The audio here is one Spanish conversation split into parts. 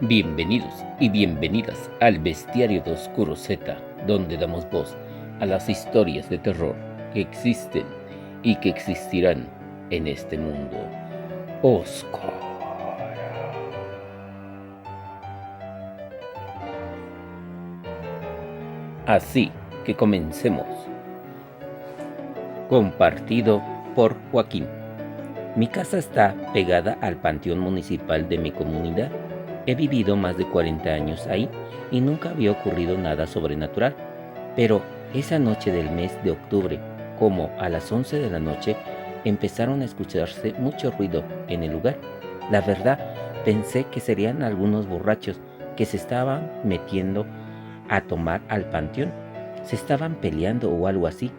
Bienvenidos y bienvenidas al Bestiario de Oscuro Z, donde damos voz a las historias de terror que existen y que existirán en este mundo oscuro. Así que comencemos. Compartido por Joaquín. Mi casa está pegada al panteón municipal de mi comunidad. He vivido más de 40 años ahí y nunca había ocurrido nada sobrenatural. Pero esa noche del mes de octubre, como a las 11 de la noche, empezaron a escucharse mucho ruido en el lugar. La verdad, pensé que serían algunos borrachos que se estaban metiendo a tomar al panteón. Se estaban peleando o algo así.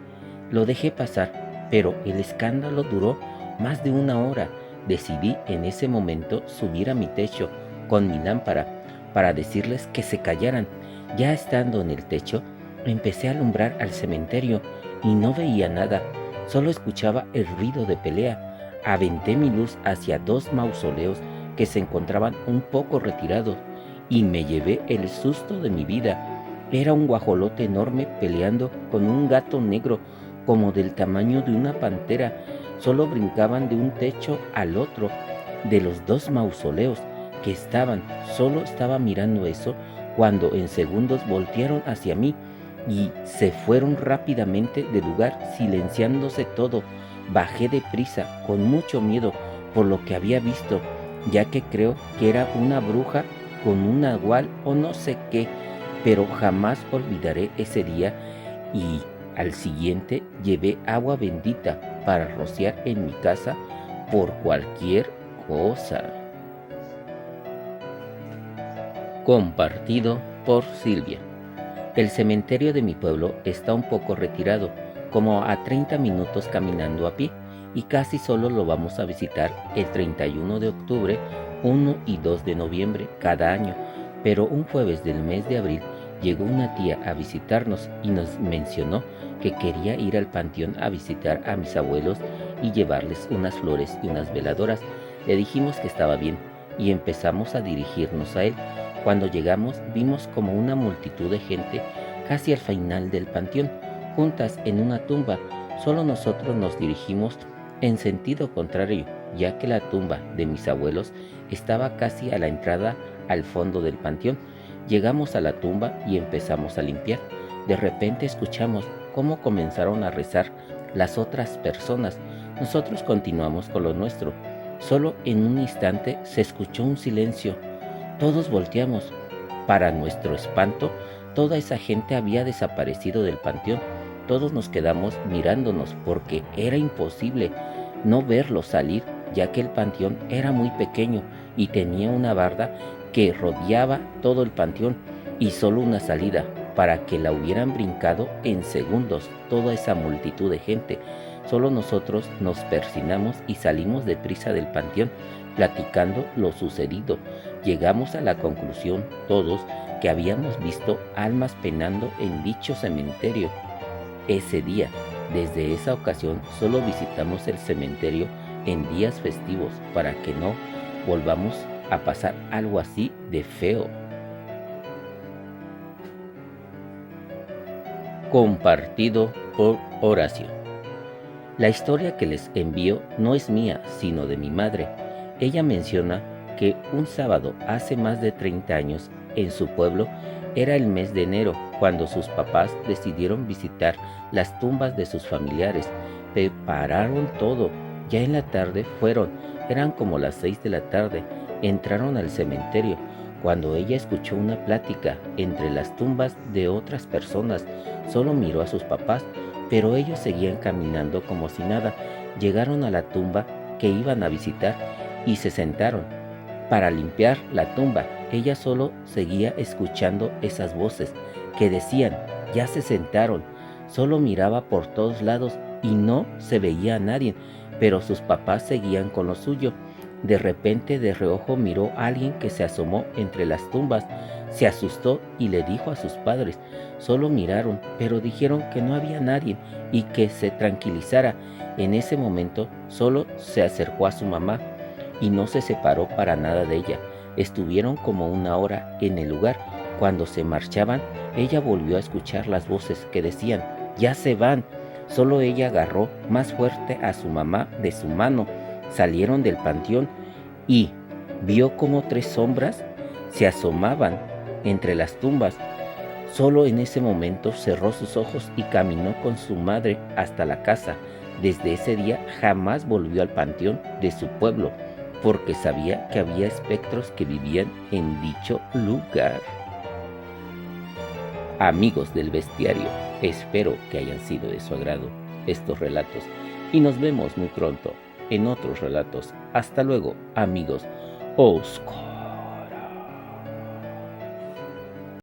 Lo dejé pasar, pero el escándalo duró más de una hora. Decidí en ese momento subir a mi techo con mi lámpara para decirles que se callaran. Ya estando en el techo, empecé a alumbrar al cementerio y no veía nada, solo escuchaba el ruido de pelea. Aventé mi luz hacia dos mausoleos que se encontraban un poco retirados y me llevé el susto de mi vida. Era un guajolote enorme peleando con un gato negro como del tamaño de una pantera. Solo brincaban de un techo al otro de los dos mausoleos que estaban. Solo estaba mirando eso cuando en segundos voltearon hacia mí y se fueron rápidamente del lugar, silenciándose todo. Bajé deprisa, con mucho miedo por lo que había visto, ya que creo que era una bruja con un nahual o no sé qué, pero jamás olvidaré ese día. Y al siguiente llevé agua bendita para rociar en mi casa por cualquier cosa. Compartido por Silvia. El cementerio de mi pueblo está un poco retirado, como a 30 minutos caminando a pie, y casi solo lo vamos a visitar el 31 de octubre, 1 y 2 de noviembre cada año, pero un jueves del mes de abril llegó una tía a visitarnos y nos mencionó que quería ir al panteón a visitar a mis abuelos y llevarles unas flores y unas veladoras. Le dijimos que estaba bien y empezamos a dirigirnos a él. Cuando llegamos vimos como una multitud de gente casi al final del panteón, juntas en una tumba. Solo nosotros nos dirigimos en sentido contrario, ya que la tumba de mis abuelos estaba casi a la entrada al fondo del panteón. Llegamos a la tumba y empezamos a limpiar. De repente escuchamos cómo comenzaron a rezar las otras personas. Nosotros continuamos con lo nuestro. Solo en un instante se escuchó un silencio. Todos volteamos. Para nuestro espanto, toda esa gente había desaparecido del panteón. Todos nos quedamos mirándonos porque era imposible no verlos salir, ya que el panteón era muy pequeño y tenía una barda que rodeaba todo el panteón y solo una salida para que la hubieran brincado en segundos toda esa multitud de gente. Solo nosotros nos persinamos y salimos deprisa del panteón, platicando lo sucedido. Llegamos a la conclusión todos que habíamos visto almas penando en dicho cementerio ese día. Desde esa ocasión solo visitamos el cementerio en días festivos para que no volvamos a pasar algo así de feo. Compartido por Horacio. La historia que les envío no es mía, sino de mi madre. Ella menciona que un sábado hace más de 30 años, en su pueblo, era el mes de enero, cuando sus papás decidieron visitar las tumbas de sus familiares. Prepararon todo. Ya en la tarde fueron, eran como las 6 de la tarde, entraron al cementerio, cuando ella escuchó una plática entre las tumbas de otras personas. Solo miró a sus papás, pero ellos seguían caminando como si nada. Llegaron a la tumba que iban a visitar y se sentaron para limpiar la tumba. Ella solo seguía escuchando esas voces que decían, ya se sentaron. Solo miraba por todos lados y no se veía a nadie, pero sus papás seguían con lo suyo. De repente de reojo miró a alguien que se asomó entre las tumbas. Se asustó y le dijo a sus padres. Solo miraron, pero dijeron que no había nadie y que se tranquilizara. En ese momento solo se acercó a su mamá y no se separó para nada de ella. Estuvieron como una hora en el lugar. Cuando se marchaban, ella volvió a escuchar las voces que decían: «Ya se van». Solo ella agarró más fuerte a su mamá de su mano. Salieron del panteón y vio como 3 sombras se asomaban entre las tumbas. Solo en ese momento cerró sus ojos y caminó con su madre hasta la casa. Desde ese día jamás volvió al panteón de su pueblo, porque sabía que había espectros que vivían en dicho lugar. Amigos del bestiario, espero que hayan sido de su agrado estos relatos y nos vemos muy pronto en otros relatos. Hasta luego, amigos Oscar.